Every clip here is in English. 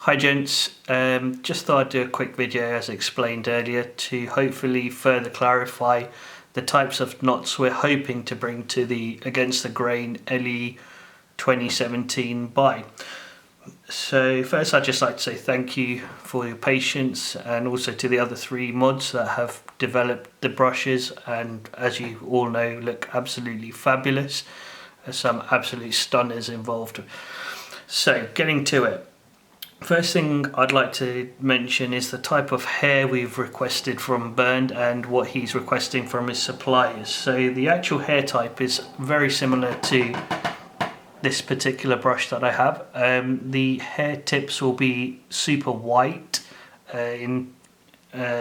Hi gents, just thought I'd do a quick video as explained earlier to hopefully further clarify the types of knots we're hoping to bring to the Against the Grain LE 2017 buy. So first I'd just like to say thank you for your patience, and also to the other three mods that have developed the brushes, and as you all know, look absolutely fabulous. There's some absolute stunners involved. So getting to it. First thing I'd like to mention is the type of hair we've requested from Bernd and what he's requesting from his suppliers. So the actual hair type is very similar to this particular brush that I have. The hair tips will be super white in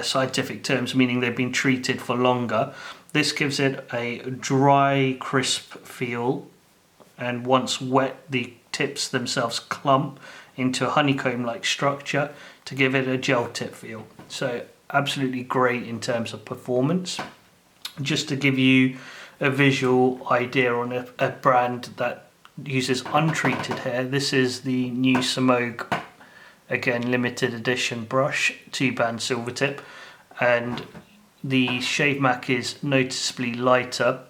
scientific terms, meaning they've been treated for longer. This gives it a dry, crisp feel, and once wet, the tips themselves clump into a honeycomb-like structure to give it a gel tip feel. So absolutely great in terms of performance. Just to give you a visual idea on a brand that uses untreated hair, this is the new Shavemac, again limited edition brush, 2-band silver tip, and the Shavemac is noticeably lighter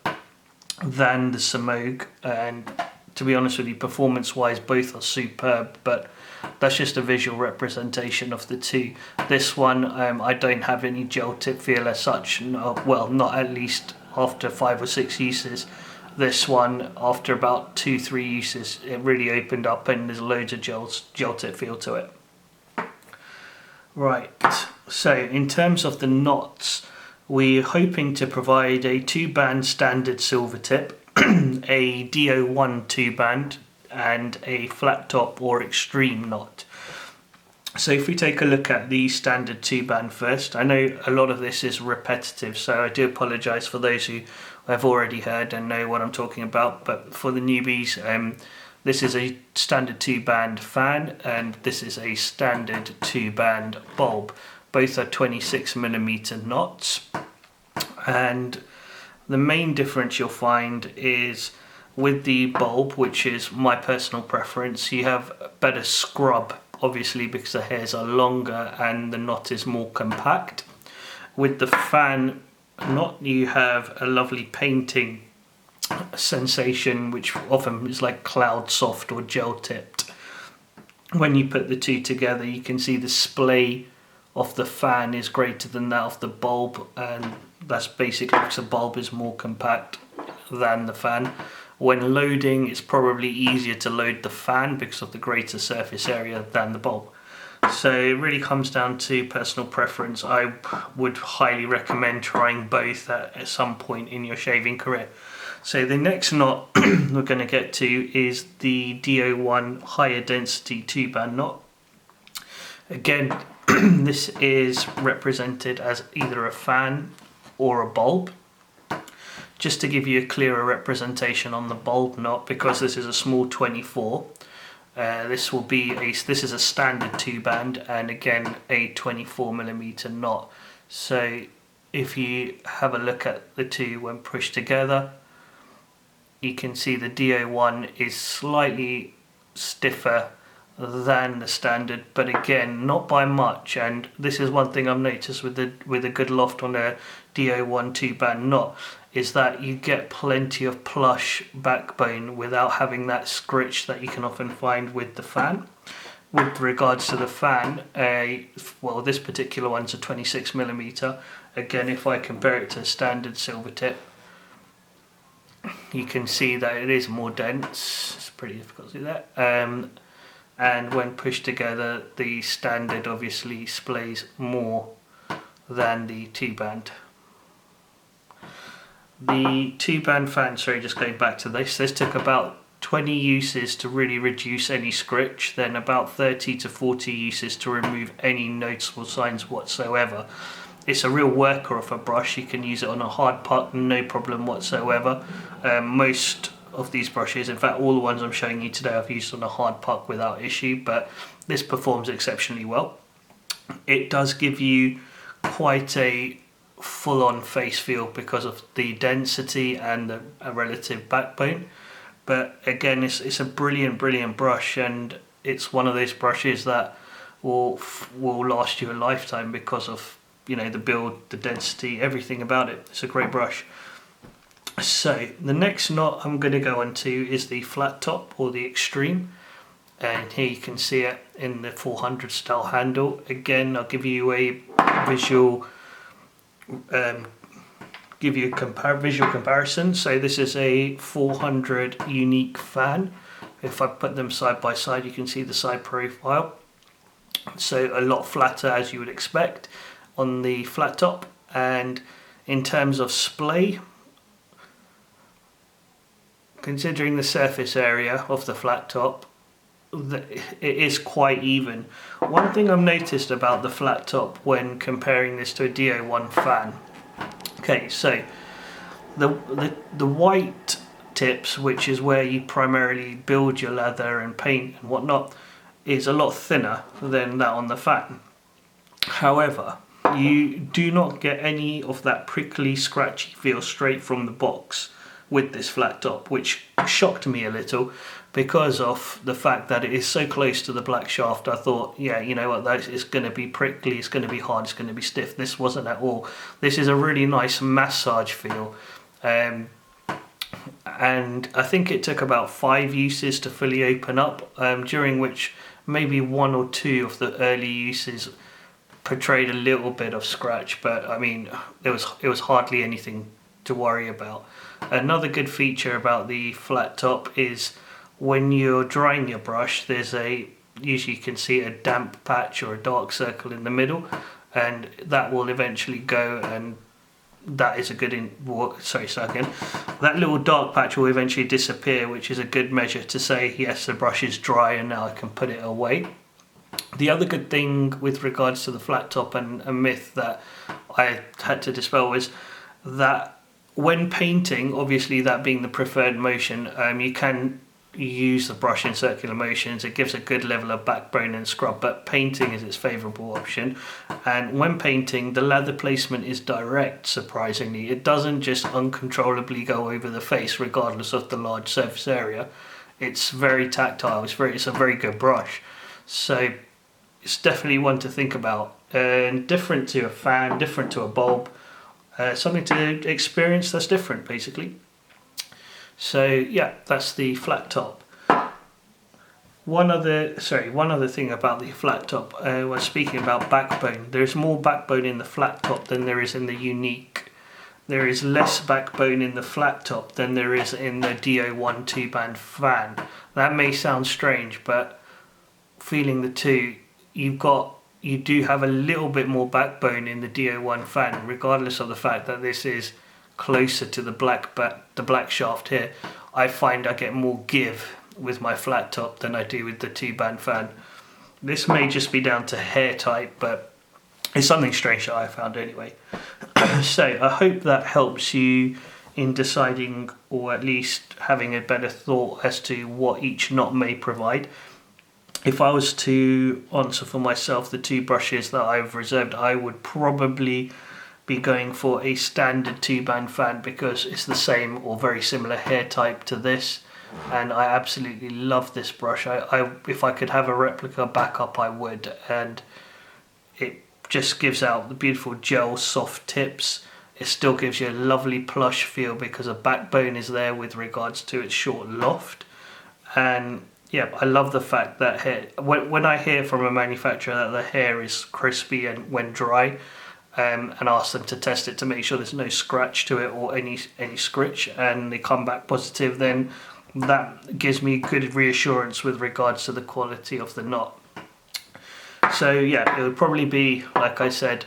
than the Shavemac, and to be honest with you, performance wise both are superb, but that's just a visual representation of the two. This one, I don't have any gel tip feel as such, not at least after 5 or 6 uses. This one, after about 2-3 uses, it really opened up and there's loads of gel tip feel to it. Right, so in terms of the knots, we're hoping to provide a 2-band standard silver tip, a DO1 2-band, and a flat top or extreme knot. So if we take a look at the standard 2-band first, I know a lot of this is repetitive, so I do apologise for those who have already heard and know what I'm talking about, but for the newbies, this is a standard 2-band fan and this is a standard 2-band bulb. Both are 26mm knots, and the main difference you'll find is with the bulb, which is my personal preference, you have better scrub, obviously because the hairs are longer and the knot is more compact. With the fan knot, you have a lovely painting sensation, which often is like cloud soft or gel tipped. When you put the two together, you can see the splay of the fan is greater than that of the bulb, and that's basically because the bulb is more compact than the fan. When loading, it's probably easier to load the fan because of the greater surface area than the bulb. So it really comes down to personal preference. I would highly recommend trying both at some point in your shaving career. So the next knot we're going to get to is the DO1 higher density 2-band knot. Again, this is represented as either a fan or a bulb. Just to give you a clearer representation on the bulb knot, because this is a small 24, this is a standard 2-band, and again a 24mm knot. So if you have a look at the two when pushed together, you can see the DO1 is slightly stiffer than the standard, but again not by much. And this is one thing I've noticed with a good loft on a DO1 2-band knot, is that you get plenty of plush backbone without having that scritch that you can often find with the fan. With regards to the fan, well, this particular one's a 26mm. Again, if I compare it to a standard silver tip, you can see that it is more dense. It's pretty difficult to do that. And when pushed together, the standard obviously splays more than the 2-band. The 2-band fan, sorry, just going back to this took about 20 uses to really reduce any scritch, then about 30 to 40 uses to remove any noticeable signs whatsoever. It's a real worker of a brush. You can use it on a hard puck, no problem whatsoever. Most of these brushes, in fact all the ones I'm showing you today, I've used on a hard puck without issue, but this performs exceptionally well. It does give you quite a full-on face feel because of the density and the relative backbone, but again it's a brilliant brush, and it's one of those brushes that will last you a lifetime because of, you know, the build, the density, everything about it. It's a great brush. So the next knot I'm going to go on to is the flat top, or the extreme, and here you can see it in the 400 style handle. Again, I'll give you a visual visual comparison. So this is a 400 unique fan. If I put them side by side, you can see the side profile. So a lot flatter, as you would expect, on the flat top. And in terms of splay, considering the surface area of the flat top, it is quite even. One thing I've noticed about the flat top when comparing this to a DO1 fan, okay, so the white tips, which is where you primarily build your leather and paint and whatnot, is a lot thinner than that on the fan. However, you do not get any of that prickly, scratchy feel straight from the box with this flat top, which shocked me a little because of the fact that it is so close to the black shaft. I thought, yeah, you know what, that is going to be prickly, it's going to be hard, it's going to be stiff. This wasn't at all. This is a really nice massage feel. And I think it took about 5 uses to fully open up, during which maybe 1 or 2 of the early uses portrayed a little bit of scratch, but I mean, it was hardly anything to worry about. Another good feature about the flat top is when you're drying your brush, there's usually you can see a damp patch or a dark circle in the middle, and that will eventually go, and that is a good that little dark patch will eventually disappear, which is a good measure to say, yes, the brush is dry and now I can put it away. The other good thing with regards to the flat top, and a myth that I had to dispel, was that when painting, obviously that being the preferred motion, you can use the brush in circular motions. It gives a good level of backbone and scrub, but painting is its favourable option. And when painting, the lather placement is direct, surprisingly. It doesn't just uncontrollably go over the face regardless of the large surface area. It's very tactile, it's a very good brush. So it's definitely one to think about, and different to a fan, different to a bulb. Something to experience that's different, basically. So yeah, that's the flat top. One other thing about the flat top, when speaking about backbone, there's more backbone in the flat top than there is in the unique. There is less backbone in the flat top than there is in the DO1 2-band fan. That may sound strange, but feeling the two, you do have a little bit more backbone in the DO1 fan, regardless of the fact that this is closer to the black shaft here. I find I get more give with my flat top than I do with the 2-band fan. This may just be down to hair type, but it's something strange that I found anyway. So I hope that helps you in deciding, or at least having a better thought as to what each knot may provide. If I was to answer for myself the 2 brushes that I've reserved, I would probably be going for a standard 2-band fan because it's the same or very similar hair type to this, and I absolutely love this brush. If I could have a replica backup, I would, and it just gives out the beautiful gel soft tips. It still gives you a lovely plush feel because a backbone is there with regards to its short loft. And yeah, I love the fact that when I hear from a manufacturer that the hair is crispy and when dry, and ask them to test it to make sure there's no scratch to it or any scritch, and they come back positive, then that gives me good reassurance with regards to the quality of the knot. So yeah, it would probably be, like I said,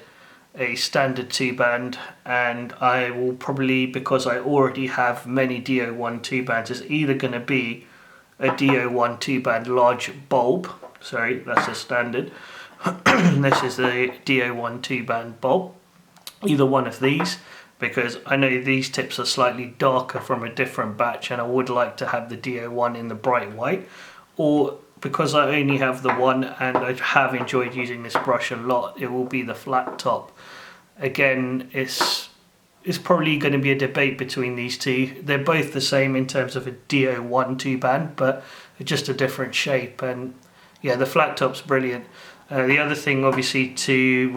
a standard 2-band, and I will probably, because I already have many DO1 2-bands, it's either going to be a DO1 2-band large bulb, sorry, that's a standard. This is the DO1 2-band bulb, either one of these, because I know these tips are slightly darker from a different batch and I would like to have the DO1 in the bright white, or because I only have the one and I have enjoyed using this brush a lot, it will be the flat top. Again, it's probably going to be a debate between these two. They're both the same in terms of a DO1 2-band, but just a different shape, and Yeah, the flat top's brilliant. The other thing, obviously, to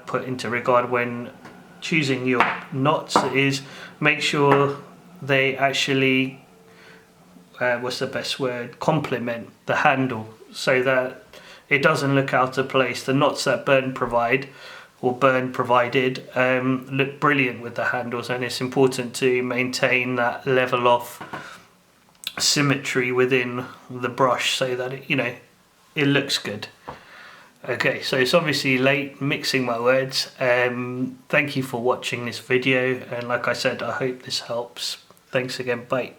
put into regard when choosing your knots is make sure they actually, what's the best word, complement the handle, so that it doesn't look out of place. The knots that Burn provided look brilliant with the handles, and it's important to maintain that level of symmetry within the brush so that it looks good. Okay, so it's obviously late mixing my words. Thank you for watching this video, and like I said, I hope this helps. Thanks again, bye.